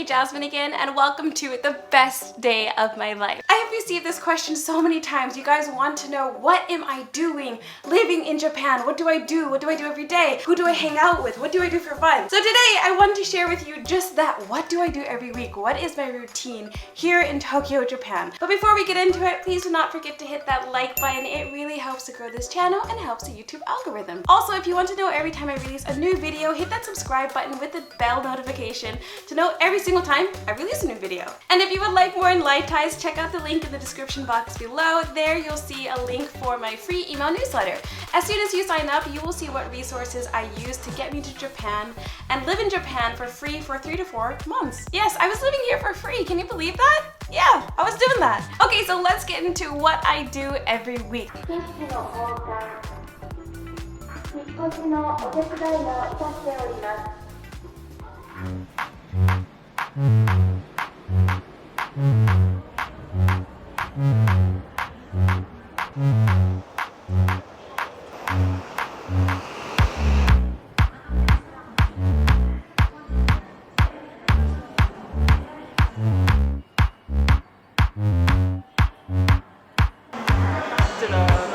Jasmine again, and welcome to the best day of my life. I have received this question so many times. You guys want to know, what am I doing living in Japan? What do I do? What do I do every day? Who do I hang out with? What do I do for fun? So today I wanted to share with you just that. What do I do every week? What is my routine here in Tokyo, Japan? But before we get into it, please do not forget to hit that like button. It really helps to grow this channel and helps the YouTube algorithm. Also, if you want to know every time I release a new video, hit that subscribe button with the bell notification to know every single time I release a new video. And if you would like more Enlightize, check out the link in the description box below. There you'll see a link for my free email newsletter. As soon as you sign up, you will see what resources I use to get me to Japan and live in Japan for free for 3 to 4 months. Yes, I was living here for free. Can you believe that? Yeah, I was doing that. Okay, so let's get into what I do every week.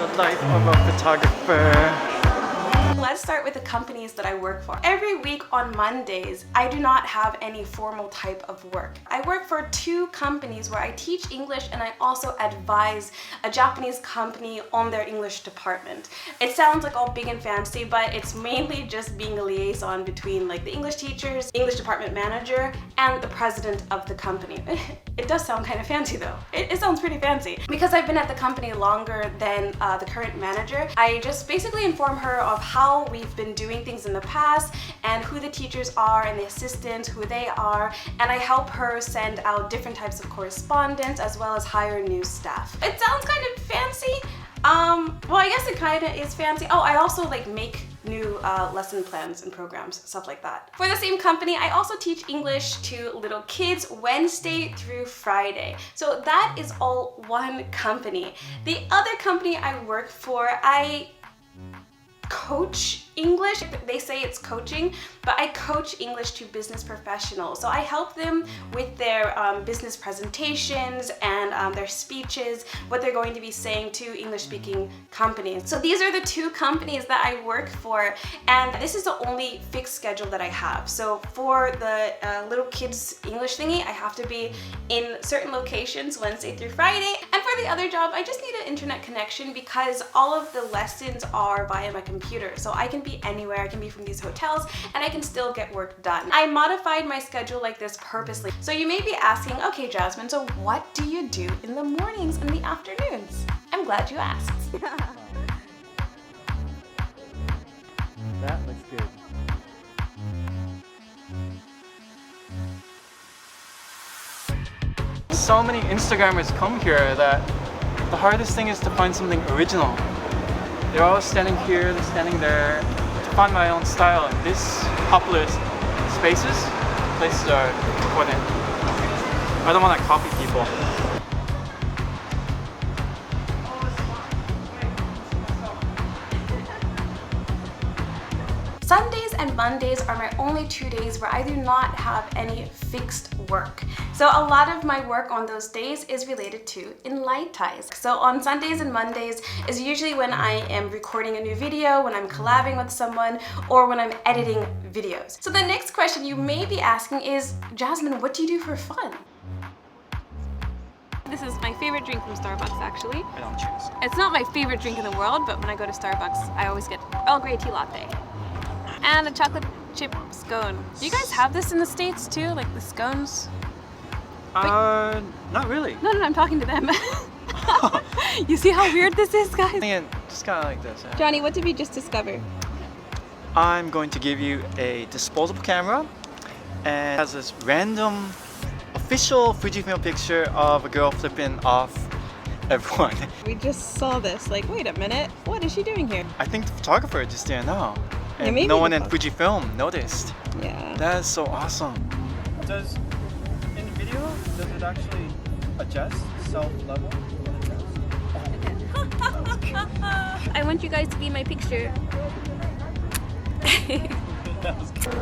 The life of a photographer. Let's start with the companies that I work for. Every week on Mondays, I do not have any formal type of work. I work for 2 companies where I teach English and I also advise a Japanese company on their English department. It sounds like all big and fancy, but it's mainly just being a liaison between like the English teachers, English department manager, and the president of the company. It does sound kind of fancy though. It sounds pretty fancy. Because I've been at the company longer than the current manager, I just basically inform her of how we've been doing things in the past and who the teachers are and the assistants, who they are, and I help her send out different types of correspondence as well as hire new staff. It sounds kind of fancy. Well, I guess it kind of is fancy. Oh, I also like make new lesson plans and programs, stuff like that. For the same company, I also teach English to little kids Wednesday through Friday. So that is all one company. The other company I work for, I coach English. They say it's coaching, but I coach English to business professionals. So I help them with their business presentations and their speeches, what they're going to be saying to English-speaking companies. So these are the 2 companies that I work for, and this is the only fixed schedule that I have. So for the little kids English thingy, I have to be in certain locations Wednesday through Friday. And for the other job, I just need an internet connection because all of the lessons are via my computer. So I can be anywhere, I can be from these hotels, and I can still get work done. I modified my schedule like this purposely. So you may be asking, okay Jasmine, so what do you do in the mornings and the afternoons? I'm glad you asked. That looks good. So many Instagrammers come here that the hardest thing is to find something original. They're all standing here, they're standing there. To find my own style in these popular places are important. I don't want to copy people. Sundays and Mondays are my only 2 days where I do not have any fixed work. So a lot of my work on those days is related to Enlightize. So on Sundays and Mondays is usually when I am recording a new video, when I'm collabing with someone, or when I'm editing videos. So the next question you may be asking is, Jasmine, what do you do for fun? This is my favorite drink from Starbucks, actually. I don't choose. It's not my favorite drink in the world, but when I go to Starbucks, I always get Earl Grey tea latte. And a chocolate chip scone. Do you guys have this in the States too? Like the scones? Not really. No, I'm talking to them. You see how weird this is, guys? Again, just kind of like this. Yeah. Johnny, what did we just discover? I'm going to give you a disposable camera and it has this random official Fujifilm picture of a girl flipping off everyone. We just saw this, like, wait a minute, what is she doing here? I think the photographer just didn't know. And maybe no one in Fujifilm noticed. Yeah. That is so awesome. In video, does it actually adjust self-level? I want you guys to be my picture. That was good.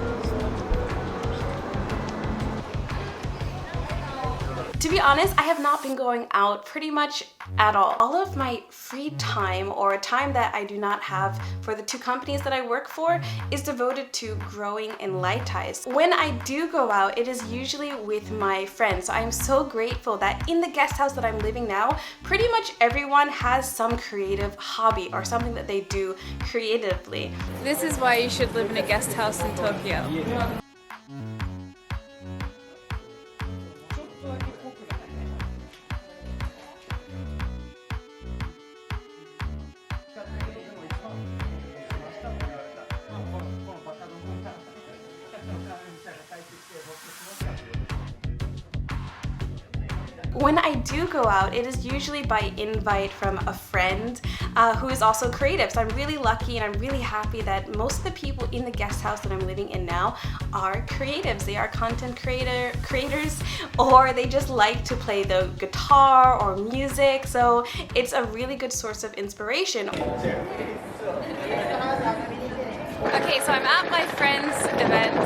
To be honest, I have not been going out pretty much at all. All of my free time, or time that I do not have for the 2 companies that I work for, is devoted to growing Enlightize. When I do go out, it is usually with my friends. So I'm so grateful that in the guest house that I'm living now, pretty much everyone has some creative hobby or something that they do creatively. This is why you should live in a guest house in Tokyo. When I do go out, it is usually by invite from a friend who is also creative. So I'm really lucky and I'm really happy that most of the people in the guest house that I'm living in now are creatives. They are content creators, or they just like to play the guitar or music. So it's a really good source of inspiration. Okay, so I'm at my friend's event,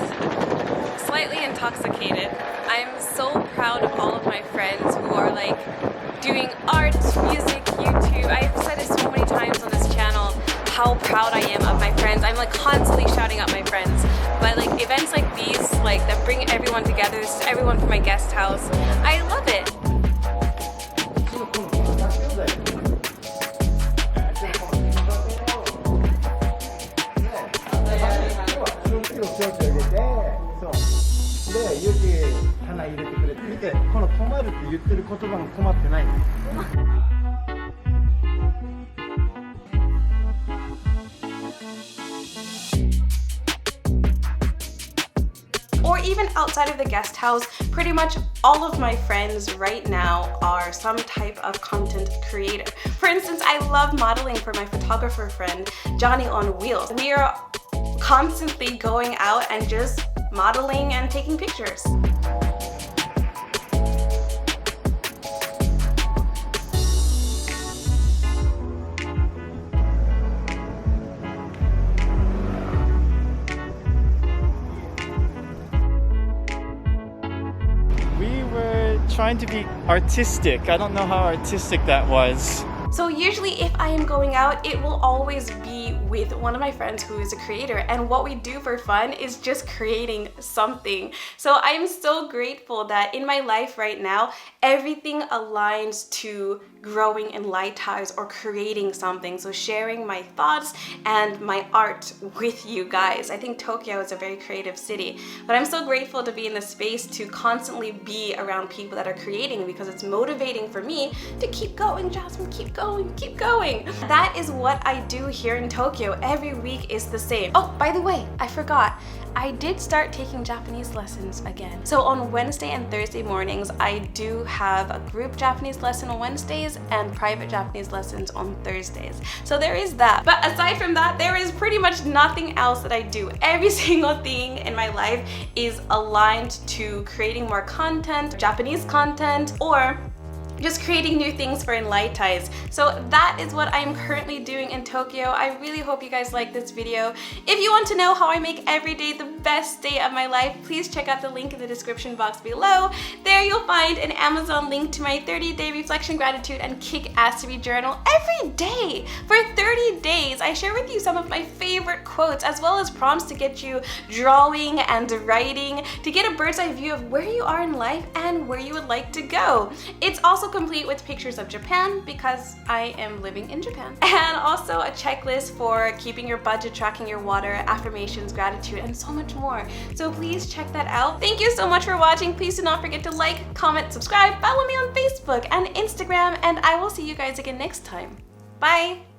slightly intoxicated. I'm so proud of all of my friends who are like doing art, music, YouTube. I've said it so many times on this channel how proud I am of my friends. I'm like constantly shouting out my friends. But like events like these, like that bring everyone together, this is everyone from my guest house. I love it. Or even outside of the guest house, pretty much all of my friends right now are some type of content creator. For instance, I love modeling for my photographer friend, Johnny on Wheels. We are constantly going out and just modeling and taking pictures. Trying to be artistic. I don't know how artistic that was. So usually if I am going out, it will always be with one of my friends who is a creator, and what we do for fun is just creating something. So I am so grateful that in my life right now, everything aligns to growing Enlightize or creating something. So sharing my thoughts and my art with you guys. I think Tokyo is a very creative city, but I'm so grateful to be in the space to constantly be around people that are creating, because it's motivating for me to keep going, Jasmine, keep going, keep going. That is what I do here in Tokyo. Every week is the same. Oh, by the way, I forgot. I did start taking Japanese lessons again. So on Wednesday and Thursday mornings, I do have a group Japanese lesson on Wednesdays and private Japanese lessons on Thursdays. So there is that. But aside from that, there is pretty much nothing else that I do. Every single thing in my life is aligned to creating more content, Japanese content, or just creating new things for Enlightize. So that is what I'm currently doing in Tokyo. I really hope you guys like this video. If you want to know how I make every day the best day of my life, please check out the link in the description box below. There you'll find an Amazon link to my 30-day reflection, gratitude, and kick-assery journal every day. For 30 days, I share with you some of my favorite quotes, as well as prompts to get you drawing and writing, to get a bird's eye view of where you are in life and where you would like to go. It's also complete with pictures of Japan, because I am living in Japan, and also a checklist for keeping your budget, tracking your water, affirmations, gratitude, and so much more. So please check that out. Thank you so much for watching. Please do not forget to like, comment, subscribe, follow me on Facebook and Instagram, and I will see you guys again next time. Bye!